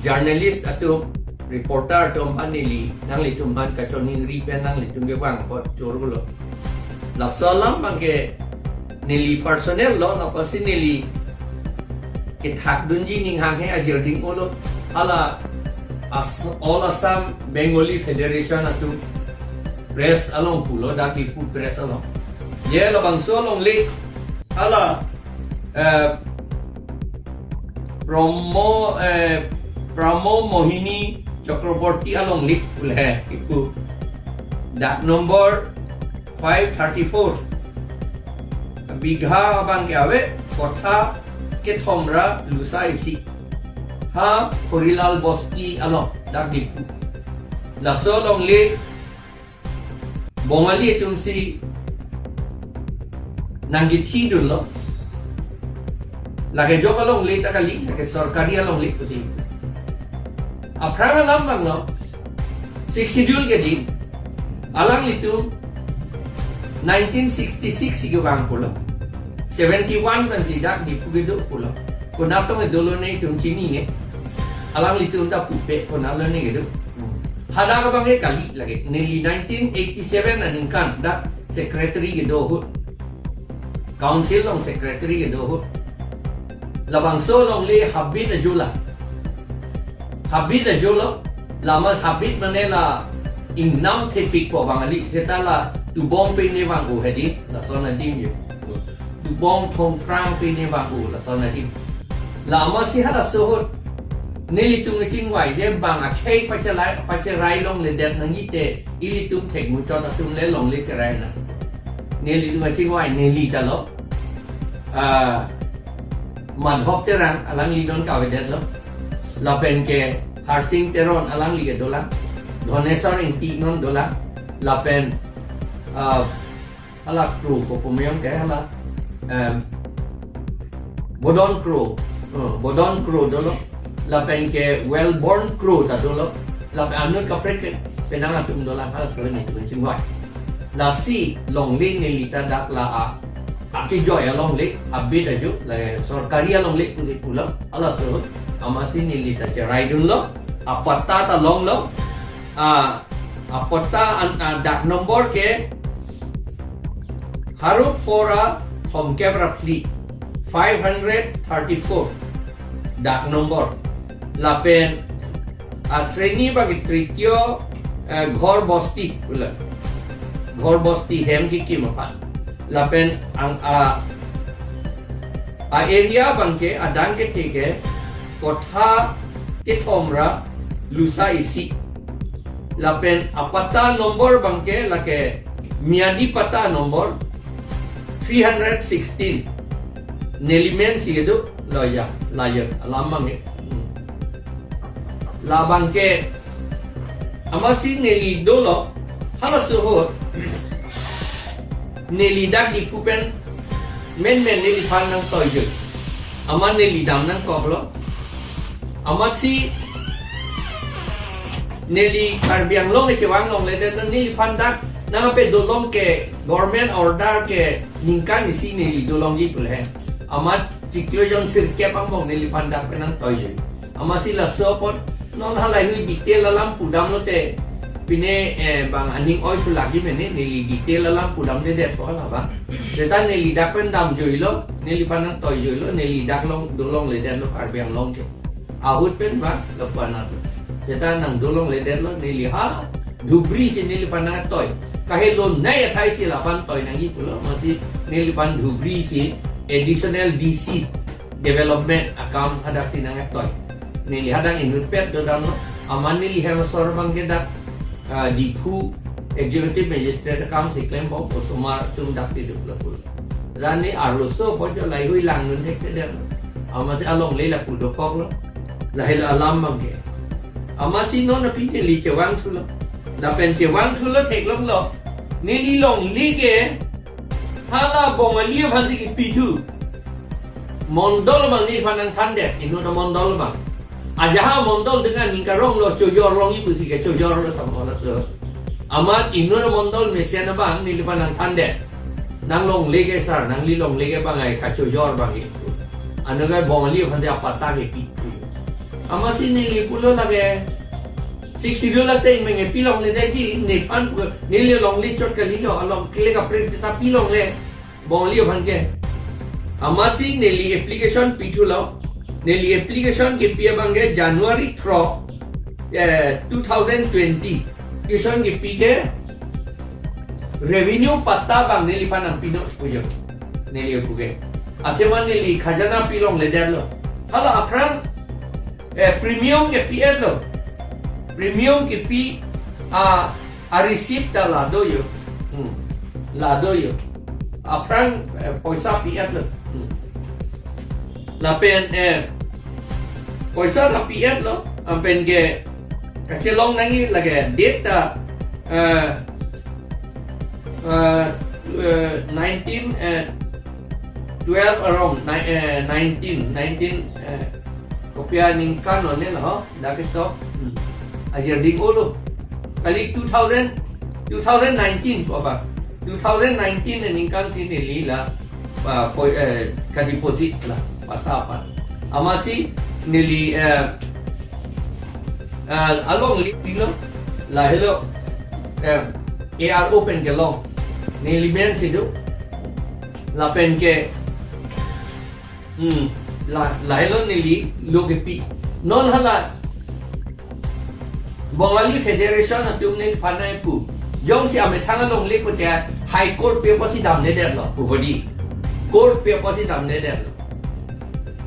journalist atum reporter atum panili nang litum ban kachoning ripen nang litum ge wang pot chorgulo la solam bangke nili personnel lo na pasi nili ke thak dunji ning hang he ajir ding olo ala all Assam Bengali Federation atum press along pulo daki pu press along ye lo bang so long li ala promo Mohini Chakraborty along lik ulhe ipu dak number 534 bigha bang yawe kotha ke thomra lusai si ha Korilal Bosti along dak dipu la so long li Bengali tumsi nanggiti dulu lagi jo kalong li takali lagi sarkari along li kusi apran lambang no si schedule ke din alang itu 1966 sigo bang pulo 71 kan sidak di pugido pulo kunap tong dolo nei tum chini ne alang itu nda pupe kunap lo ne gitu hada ka bang kali lagi nearly 1987 anin kan da secretary gitu council long secretary gitu labang so long le habit ajula lamas habit manela ingnam tepik po bangali setala tu bom pe ne bang u hedi la sona dim yo tu bom thong prang pe ne bang u la sona dim lama si hada so neli tu ngaching wai de bang a khei pacharai long le det nangi te ili tu thek mu chota tum le long le karai na neli tu ngaching wai neli ta lo man hop terang alang li don ka vedet lo la pen ke harsing teron alang li ke dola donesor inti non dola la pen ala kru ko pumyong ke ala bodon kru dolo la pen ke well born kru ta dolo la anut ka prek penang atum dola ala sene tu singwai la si long li ni lita dak la aki joy along lek abid aju la sarkari along lek putih pulau ala suruh amasi nili ta cerai dulu apata ta long lo apata dak nombor ke harup pora home camera fleet 534 dak nombor lapen asreni bagi trityo ghor bosti pula ghor bosti hem ki kimapan lapen ang area bangke adang ke tege kotha ke thomra lusa isi lapen apata nombor bangke lake miadi pata nombor 316 nelimen sigedu loya layer alamang la bangke amasi neli dolo hala suhur neli dak di kupen men neli pan nang toyo ama neli dam nang koplo ama si neli karbiang long ke wang long le den neli pan dak nang pe dolong ke government order ke ningkan isi neli dolong ji pulhe ama cikyo jon sirke pambong neli pan dak penang toyo ama si la sopot non halai hui detail alam pudam lo te pine bang aning oi tu lagi mene neli detail alam pudam de po la ba deta neli dak pen dam joilo neli panang toy joilo neli dak long dolong le den lo karbiang long ke ahut pen ba lo pana deta nang dolong le den lo neli ha dubri si neli panang toy kahelo nai athai si la pan toy nang ipulo masih neli pan dubri si additional DC development account hadak si nang toy neli hadang inrepet do dam aman neli have sorbang ke dak dikhu executive magistrate account si claim po sumar tum dak si dupla pul rani arloso po jo lai hui lang nun tek der amasi along le la pul do kok lo lai la alam bang ke amasi no na pi li chewang thu lo da pen chewang thu lo tek long lo neli long li ke hala Bengali bhansi ki pitu mondol bang ni phanang thande inu na mondol bang ajaha mondol dengan ningkarong lo cojor long ibu sih ke cojor lo tam olah so amat inu na mondol mesiana bang ni lipan nang thande nang long lege sar nang li long lege bang ai ka cojor bang itu anu ga Bengali bhansi apata ke pitu Amasi nili pulo lage. Six schedule lagte menge pilong le deki nepan nili Longle chot kalilo along kile ka print ta pilong le bongli bhanke. Amasi nili application pitulo nili application ke pia bange January 2020 application ke pige revenue patta bang nili panang pino pujo nili puge ateman nili khajana pilong le derlo hala apran premium ke pia lo premium ke pi a receipt ta lado yo apran poisa pia lo la pen poisa la pia lo ampen ke kachelong nangi lage data 12 around 19 kopya ning kanon ne lo dakit to ayer ding ulo kali 2019 to ba 2019 ning kan sini lila ka deposit la pastapan amasi nili along lilo la hello AR open ke long nili ben sidu la pen ke la hello nili loge pi non hala Bengali Federation atum ne panai pu jong si ame thang long le ko ja high court pe posi dam ne der lo pu bodi court pe posi dam ne der lo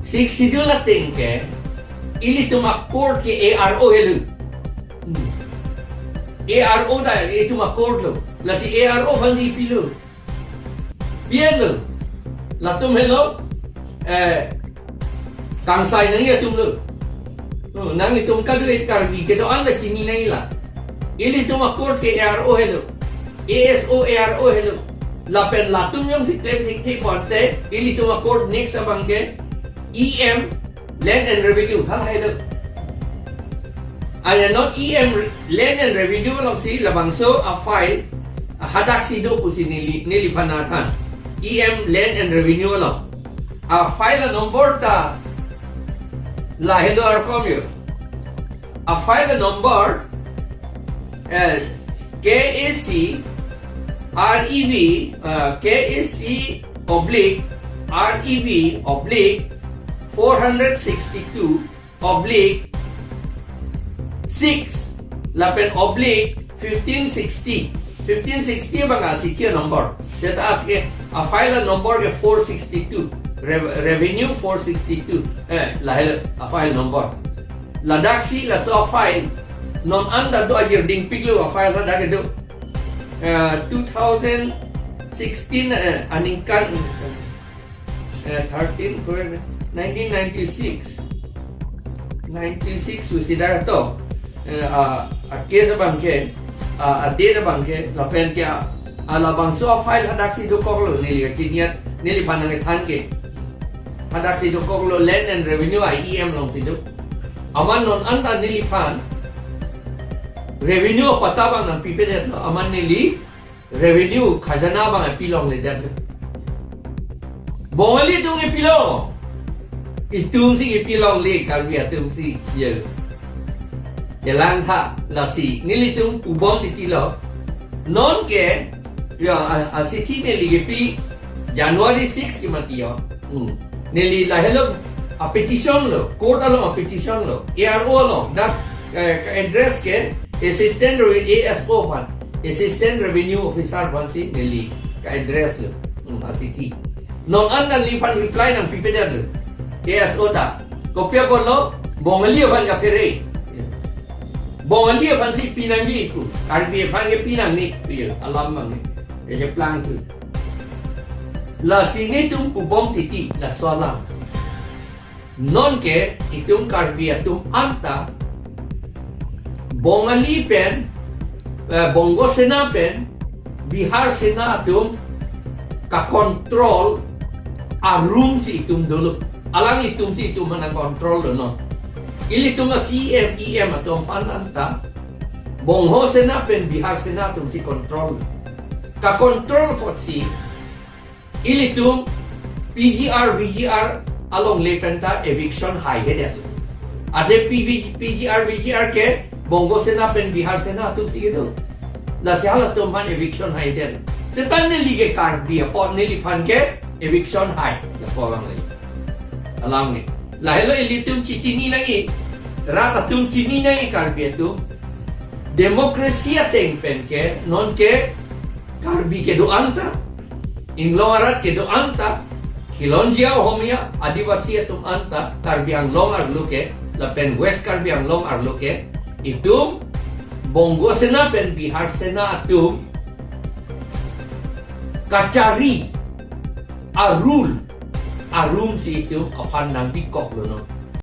sik schedule la ting ke ili tuma court ke ARO helu ARO da tuma court lo la si ARO bhangi pilu bien lo la tum hello kangsai nang ya tum lo nang itum ka duit kargi ke do an la chini nai la ili tuma court ke ARO helu ASO ARO helu la pen la tum yong si claim thik ponte ili tuma court next abang ke EM Land and Revenue hal hello and not EM Land and Revenue long si labangso a file hadak sido pusi nili panatan EM Land and Revenue long a file number ta la hello arcomio a file number KSC REV KSC oblique REV oblique 462 oblique 6 lapen oblique 1560 banga sikya number jeta apke a file number ke 462 revenue 462 la file number la daksi la so file non anda do ayer ding piglo a file da do 2016 aningkan 13 1996 susidara to a case bangke a data bangke la pen ke ala bangso file daksi do koklo nili chiniat nili panang thanke Hadaksi do koklo Land and Revenue IEM long sido aman non anta nili pan revenue patabang ng pipilet no aman nili revenue khajana bang pilong le dat Bengali tung pilong itung si pilong le karbi atung si ye jalan tha lasi nili tung ubong titilo non ke ya asiti nili pi January 6 ki matiyo nili la hello a petition lo court alo a petition lo ARO lo da address ke assistant ASO pan assistant revenue officer pan si nili ka address lo asiti non andan lipan reply ng PPD lo ASO da kopya ko lo Bengali pan ka pere Bengali pan si pinangi ku RB pan ke pinang ni alam mang ni je plan tu la sini tum ubom titi la solam non ke itum karbia tum anta Bengali pen Bongo sena pen Bihar sena tum ka control arum si itum dulu alang itum si itum mana control do no ili tum CM atum pananta Bongo sena pen Bihar sena tum si control ka control pot si ili tum PGR VGR along lepenta eviction high head Ada PGR ke Bongo Sena pen Bihar Sena tu sigitu. La sihala tu man eviction hai den. Setan ne lige karbi pot ne lipan ke eviction hai. La polang lagi. Alam ni. La hello elitum cicini lagi. Rata tum cini lagi karbi tu. Demokrasi ateng pen ke non ke karbi ke do anta. Ingloarat ke do anta. Kilonjia homia adivasi atum anta karbi ang long arluke. Lapen West Karbi ang long arloke itu Bongo Sena pen Bihar Sena atum kacari arum si itu aphan nang bikok lono